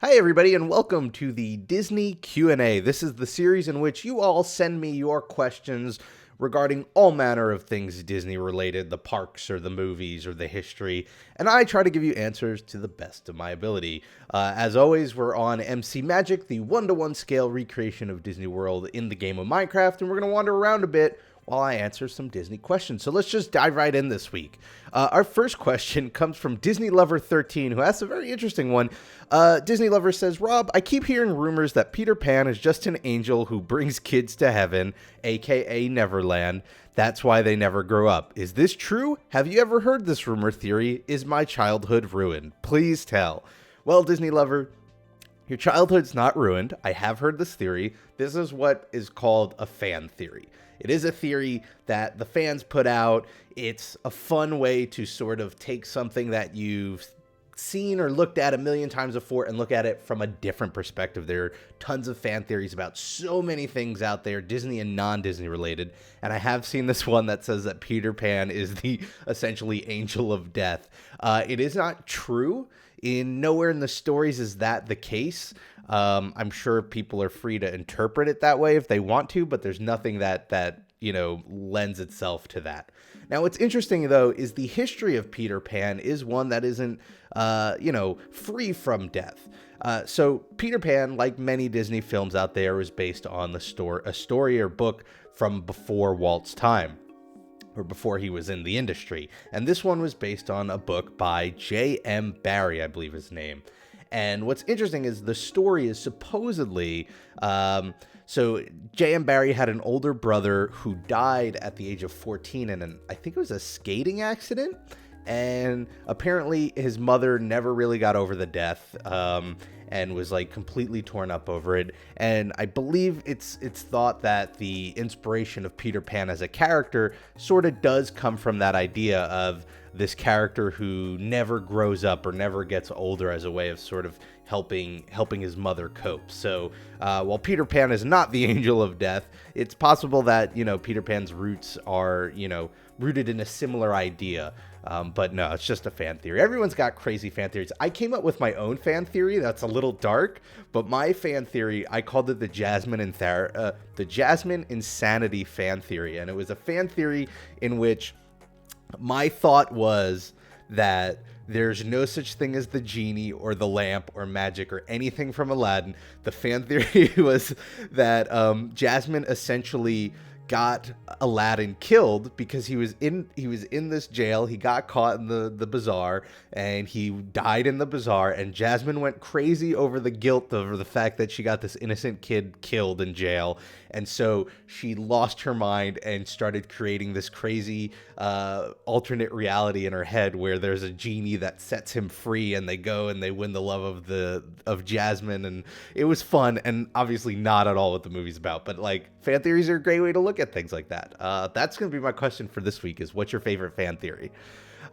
Hi everybody and welcome to the Disney Q&A. This is the series in which you all send me your questions regarding all manner of things Disney related, the parks or the movies or the history, and I try to give you answers to the best of my ability. As always, we're on MC Magic, the 1-to-1 scale recreation of Disney World in the game of Minecraft, and we're going to wander around a bit while I answer some Disney questions. So let's just dive right in this week. Our first question comes from Disney Lover 13, who asks a very interesting one. Disney Lover says, Rob, I keep hearing rumors that Peter Pan is just an angel who brings kids to heaven, aka Neverland. That's why they never grow up. Is this true? Have you ever heard this rumor theory? Is my childhood ruined? Please tell. Well, Disney Lover, your childhood's not ruined. I have heard this theory. This is what is called a fan theory. It is a theory that the fans put out. It's a fun way to sort of take something that you've seen or looked at a million times before and look at it from a different perspective. There are tons of fan theories about so many things out there, Disney and non-Disney related. And I have seen this one that says that Peter Pan is the essentially angel of death. It is not true. Nowhere in the stories is that the case. I'm sure people are free to interpret it that way if they want to, but there's nothing that lends itself to that. Now, what's interesting, though, is the history of Peter Pan is one that isn't, free from death. So Peter Pan, like many Disney films out there, was based on a story or book from before Walt's time, or before he was in the industry. And this one was based on a book by J.M. Barrie, I believe his name. And what's interesting is the story is supposedly, so J.M. Barrie had an older brother who died at the age of 14 in I think it was a skating accident. And apparently his mother never really got over the death, and was like completely torn up over it. And I believe it's thought that the inspiration of Peter Pan as a character sort of does come from that idea of this character who never grows up or never gets older, as a way of sort of helping his mother cope. So while Peter Pan is not the angel of death, it's possible that, Peter Pan's roots are, rooted in a similar idea. But no, it's just a fan theory. Everyone's got crazy fan theories. I came up with my own fan theory that's a little dark, but my fan theory, I called it the Jasmine Insanity fan theory. And it was a fan theory in which my thought was that there's no such thing as the genie or the lamp or magic or anything from Aladdin. The fan theory was that Jasmine essentially got Aladdin killed because he was in this jail. He got caught in the bazaar and he died in the bazaar, and Jasmine went crazy over the guilt over the fact that she got this innocent kid killed in jail. And so she lost her mind and started creating this crazy alternate reality in her head where there's a genie that sets him free, and they go and they win the love of Jasmine. And it was fun, and obviously not at all what the movie's about, but like, fan theories are a great way to look at things like that. That's going to be my question for this week, is what's your favorite fan theory?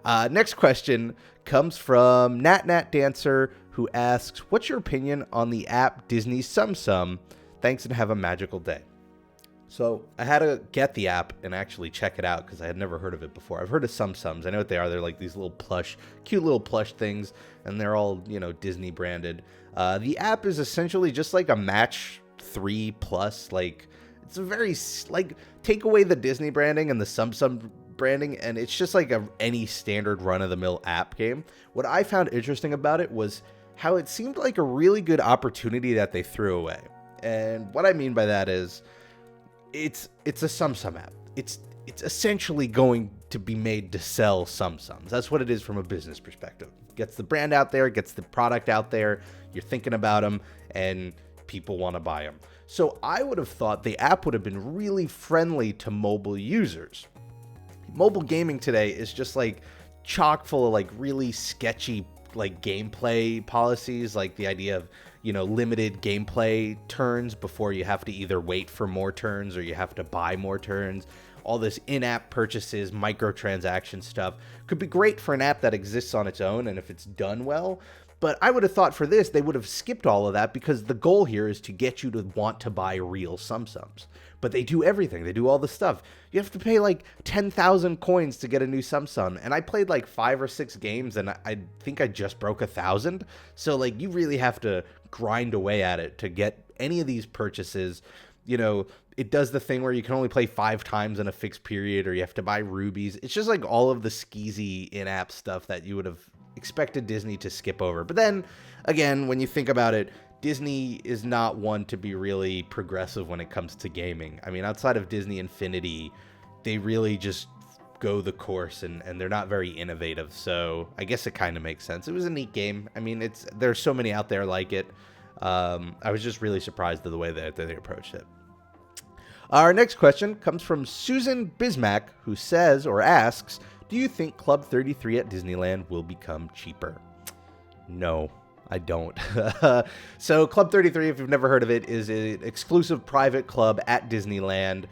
Next question comes from Nat Dancer, who asks, what's your opinion on the app Disney Tsum Tsum? Thanks and have a magical day. So I had to get the app and actually check it out because I had never heard of it before. I've heard of Tsum Tsums. I know what they are. They're like these cute little plush things, and they're all, Disney branded. The app is essentially just like a Match 3 Plus. Like, it's a very, take away the Disney branding and the Tsum Tsum branding, and it's just like any standard run-of-the-mill app game. What I found interesting about it was how it seemed like a really good opportunity that they threw away. And what I mean by that is, it's a Tsum Tsum app. It's essentially going to be made to sell Tsum Tsums. That's what it is from a business perspective. Gets the brand out there, gets the product out there. You're thinking about them, and people want to buy them. So I would have thought the app would have been really friendly to mobile users. Mobile gaming today is just like chock full of like really sketchy like gameplay policies, like the idea of, limited gameplay turns before you have to either wait for more turns or you have to buy more turns. All this in-app purchases, microtransaction stuff could be great for an app that exists on its own and if it's done well. But I would have thought for this, they would have skipped all of that because the goal here is to get you to want to buy real Tsum Tsums. But they do everything. They do all the stuff. You have to pay like 10,000 coins to get a new Tsum Tsum. And I played like 5 or 6 games and I think I just broke 1,000. So like you really have to grind away at it to get any of these purchases. You know, it does the thing where you can only play 5 times in a fixed period, or you have to buy rubies. It's just like all of the skeezy in-app stuff that you would have expected Disney to skip over. But then again, when you think about it, Disney is not one to be really progressive when it comes to gaming. I mean, outside of Disney Infinity, they really just go the course and they're not very innovative. So I guess it kind of makes sense. It was a neat game. I mean, there's so many out there like it. I was just really surprised at the way that they approached it. Our next question comes from Susan Bismack, who says or asks, do you think Club 33 at Disneyland will become cheaper? No, I don't. So Club 33, if you've never heard of it, is an exclusive private club at Disneyland.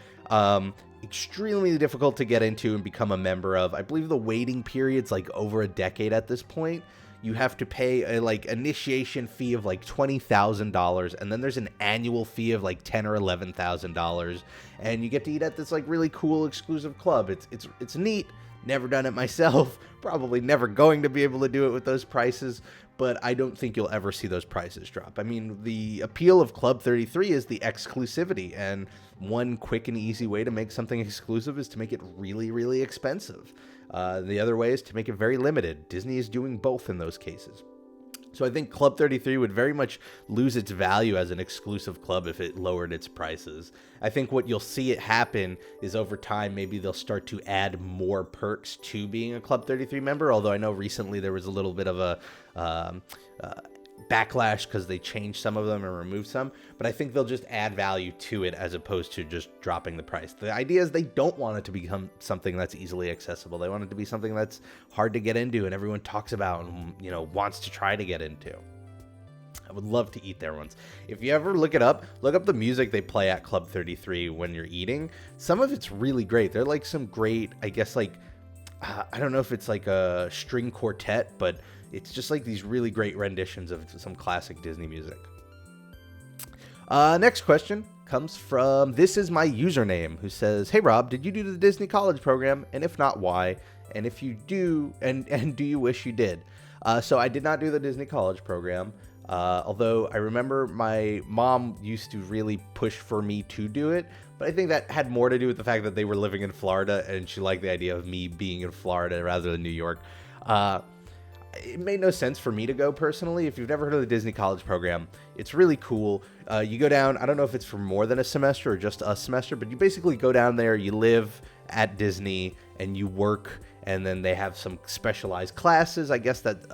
Extremely difficult to get into and become a member of. I believe the waiting period's like over a decade at this point. You have to pay a like initiation fee of like $20,000, and then there's an annual fee of like $10,000 or $11,000, and you get to eat at this like really cool exclusive club. It's neat. Never done it myself. Probably never going to be able to do it with those prices, but I don't think you'll ever see those prices drop. I mean, the appeal of Club 33 is the exclusivity, and one quick and easy way to make something exclusive is to make it really, really expensive. The other way is to make it very limited. Disney is doing both in those cases. So I think Club 33 would very much lose its value as an exclusive club if it lowered its prices. I think what you'll see it happen is over time, maybe they'll start to add more perks to being a Club 33 member, although I know recently there was a little bit of a backlash because they changed some of them and removed some, but I think they'll just add value to it as opposed to just dropping the price. The idea is they don't want it to become something that's easily accessible. They want it to be something that's hard to get into and everyone talks about and, you know, wants to try to get into. I would love to eat there once. If you ever look up the music they play at Club 33 when you're eating. Some of it's really great. They're like some great, I guess, like, I don't know if it's like a string quartet, but it's just like these really great renditions of some classic Disney music. Next question comes from This Is My Username, who says, hey Rob, did you do the Disney College program? And if not, why? And if you do, and do you wish you did? So I did not do the Disney College program. Although I remember my mom used to really push for me to do it, but I think that had more to do with the fact that they were living in Florida and she liked the idea of me being in Florida rather than New York. It made no sense for me to go personally. If you've never heard of the Disney College program, it's really cool. You go down, I don't know if it's for more than a semester or just a semester, but you basically go down there, you live at Disney and you work, and then they have some specialized classes, I guess, that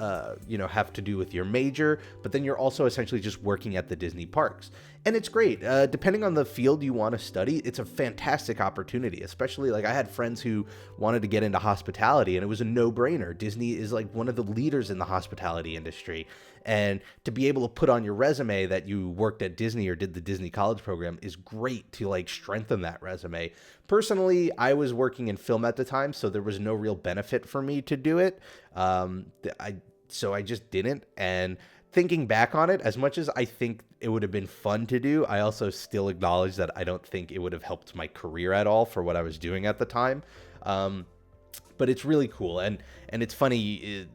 have to do with your major, but then you're also essentially just working at the Disney parks. And it's great. Depending on the field you want to study, it's a fantastic opportunity, especially like I had friends who wanted to get into hospitality and it was a no-brainer. Disney is like one of the leaders in the hospitality industry. And to be able to put on your resume that you worked at Disney or did the Disney College program is great to like strengthen that resume. Personally, I was working in film at the time, so there was no real benefit for me to do it. So I just didn't. And thinking back on it, as much as I think it would have been fun to do, I also still acknowledge that I don't think it would have helped my career at all for what I was doing at the time. But it's really cool. And it's funny,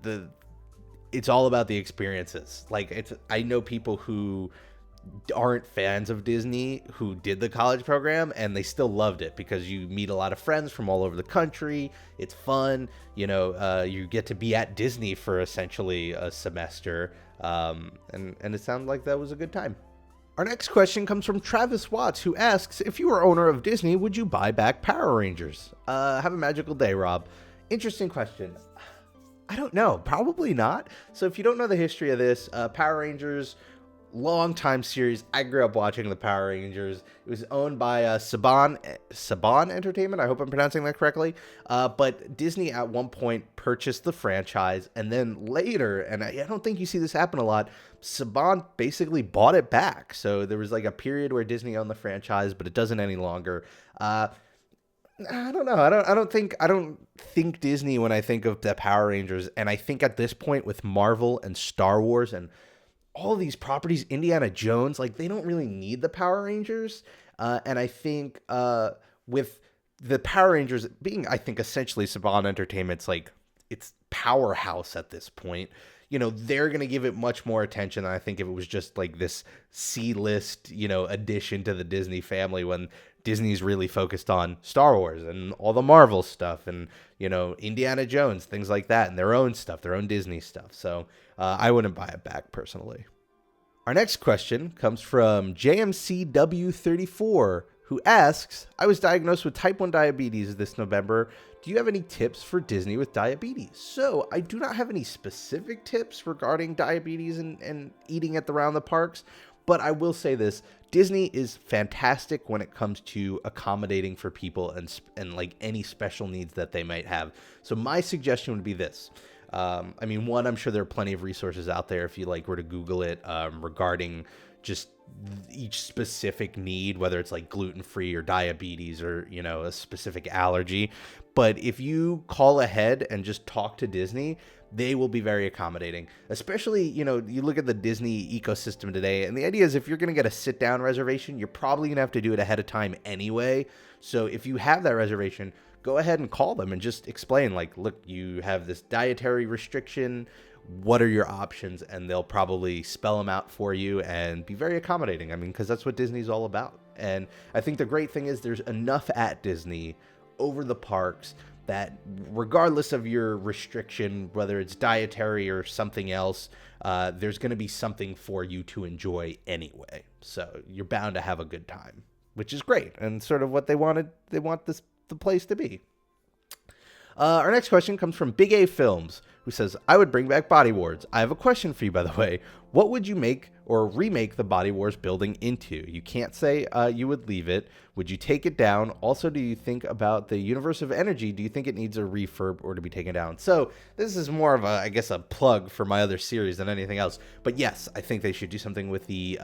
it's all about the experiences. Like I know people who aren't fans of Disney who did the college program and they still loved it because you meet a lot of friends from all over the country. It's fun. You get to be at Disney for essentially a semester. And it sounded like that was a good time. Our next question comes from Travis Watts, who asks, if you were owner of Disney, would you buy back Power Rangers? Have a magical day, Rob. Interesting question. I don't know. Probably not. So if you don't know the history of this, Power Rangers, long time series. I grew up watching the Power Rangers. It was owned by Saban Entertainment. I hope I'm pronouncing that correctly. But Disney at one point purchased the franchise, and then later, and I don't think you see this happen a lot, Saban basically bought it back. So there was like a period where Disney owned the franchise, but it doesn't any longer. I don't know. I don't think Disney when I think of the Power Rangers, and I think at this point with Marvel and Star Wars and all these properties, Indiana Jones, like they don't really need the Power Rangers. And I think with the Power Rangers being, I think, essentially Saban Entertainment's like its powerhouse at this point, they're going to give it much more attention than I think if it was just like this C-list, addition to the Disney family when Disney's really focused on Star Wars and all the Marvel stuff and, Indiana Jones, things like that, and their own stuff, their own Disney stuff. So I wouldn't buy it back personally. Our next question comes from JMCW34, who asks, I was diagnosed with type 1 diabetes this November. Do you have any tips for Disney with diabetes? So I do not have any specific tips regarding diabetes and eating around the parks, but I will say this. Disney is fantastic when it comes to accommodating for people and like any special needs that they might have. So my suggestion would be this. One, I'm sure there are plenty of resources out there if you were to Google it regarding just each specific need, whether it's like gluten-free or diabetes or, a specific allergy. But if you call ahead and just talk to Disney, they will be very accommodating, especially, you look at the Disney ecosystem today. And the idea is if you're going to get a sit down reservation, you're probably going to have to do it ahead of time anyway. So if you have that reservation, go ahead and call them and just explain look, you have this dietary restriction. What are your options? And they'll probably spell them out for you and be very accommodating. Because that's what Disney's all about. And I think the great thing is there's enough at Disney over the parks that regardless of your restriction, whether it's dietary or something else, there's going to be something for you to enjoy anyway. So you're bound to have a good time, which is great and sort of what they want the place to be. Our next question comes from Big A Films, who says, I would bring back Body Wars. I have a question for you, by the way. What would you make or remake the Body Wars building into? You can't say you would leave it. Would you take it down? Also, do you think about the universe of energy? Do you think it needs a refurb or to be taken down? So this is more of a plug for my other series than anything else. But yes, I think they should do something with the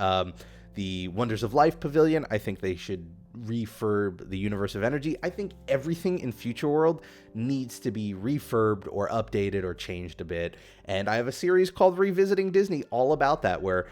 Wonders of Life Pavilion. I think they should refurb the Universe of Energy. I think everything in Future World needs to be refurbed or updated or changed a bit. And I have a series called Revisiting Disney all about that, where,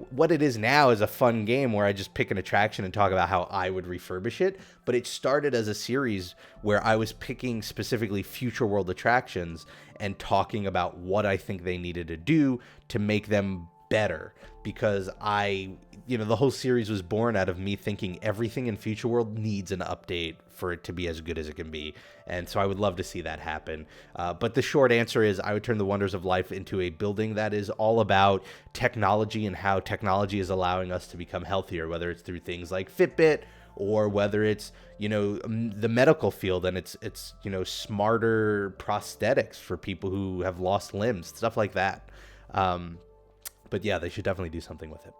what it is now is a fun game where I just pick an attraction and talk about how I would refurbish it. But it started as a series where I was picking specifically Future World attractions and talking about what I think they needed to do to make them better, because the whole series was born out of me thinking everything in Future World needs an update for it to be as good as it can be. And so I would love to see that happen. But the short answer is I would turn the Wonders of Life into a building that is all about technology and how technology is allowing us to become healthier, whether it's through things like Fitbit or whether it's, the medical field and it's smarter prosthetics for people who have lost limbs, stuff like that. But yeah, they should definitely do something with it.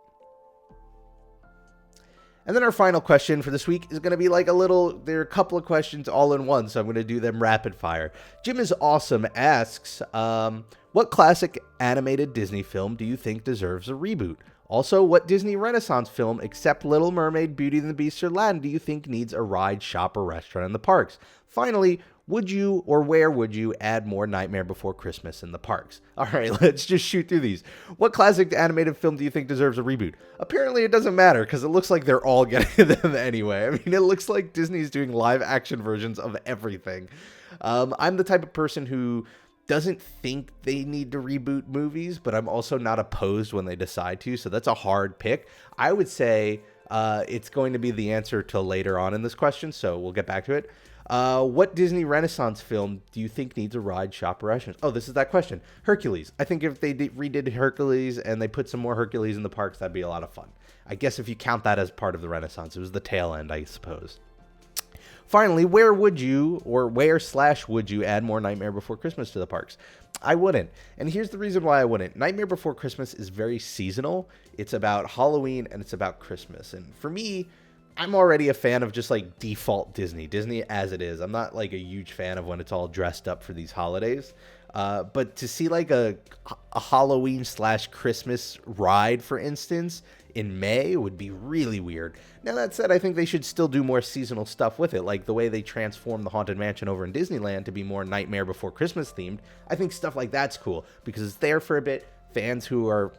And then our final question for this week is going to be there are a couple of questions all in one, so I'm going to do them rapid fire. Jim is Awesome asks, what classic animated Disney film do you think deserves a reboot? Also, what Disney Renaissance film, except Little Mermaid, Beauty and the Beast, or Aladdin, do you think needs a ride, shop, or restaurant in the parks? Finally, would you or where would you add more Nightmare Before Christmas in the parks? All right, let's just shoot through these. What classic animated film do you think deserves a reboot? Apparently it doesn't matter because it looks like they're all getting them anyway. It looks like Disney's doing live action versions of everything. I'm the type of person who doesn't think they need to reboot movies, but I'm also not opposed when they decide to, so that's a hard pick. I would say it's going to be the answer till later on in this question, so we'll get back to it. What Disney Renaissance film do you think needs a ride, shop, or restaurant? Oh, this is that question. Hercules. I think if they redid Hercules and they put some more Hercules in the parks, that'd be a lot of fun. I guess if you count that as part of the Renaissance, it was the tail end, I suppose. Finally, where would you add more Nightmare Before Christmas to the parks? I wouldn't. And here's the reason why I wouldn't. Nightmare Before Christmas is very seasonal. It's about Halloween and it's about Christmas. And for me, I'm already a fan of just default Disney as it is. I'm not a huge fan of when it's all dressed up for these holidays. But to see a Halloween / Christmas ride, for instance, in May would be really weird. Now, that said, I think they should still do more seasonal stuff with it, like the way they transformed the Haunted Mansion over in Disneyland to be more Nightmare Before Christmas themed. I think stuff like that's cool because it's there for a bit. Fans who are,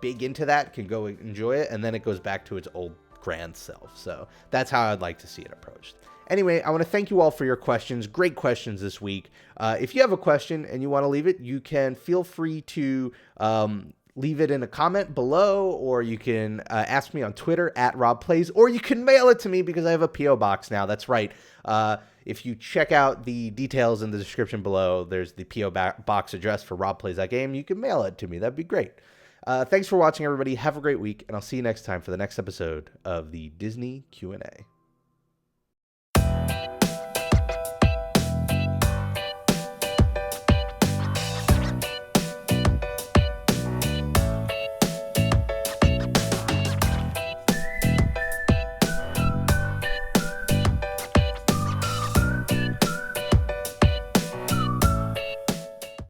big into that can go enjoy it, and then it goes back to its old grand self. So that's how I'd like to see it approached. Anyway, I want to thank you all for your questions. Great questions this week. If you have a question and you want to leave it, you can feel free to leave it in a comment below, or you can ask me on Twitter @RobPlays, or you can mail it to me because I have a P.O. box now. That's right. If you check out the details in the description below, there's the P.O. box address for Rob Plays That Game. You can mail it to me. That'd be great. Thanks for watching, everybody. Have a great week, and I'll see you next time for the next episode of the Disney Q&A.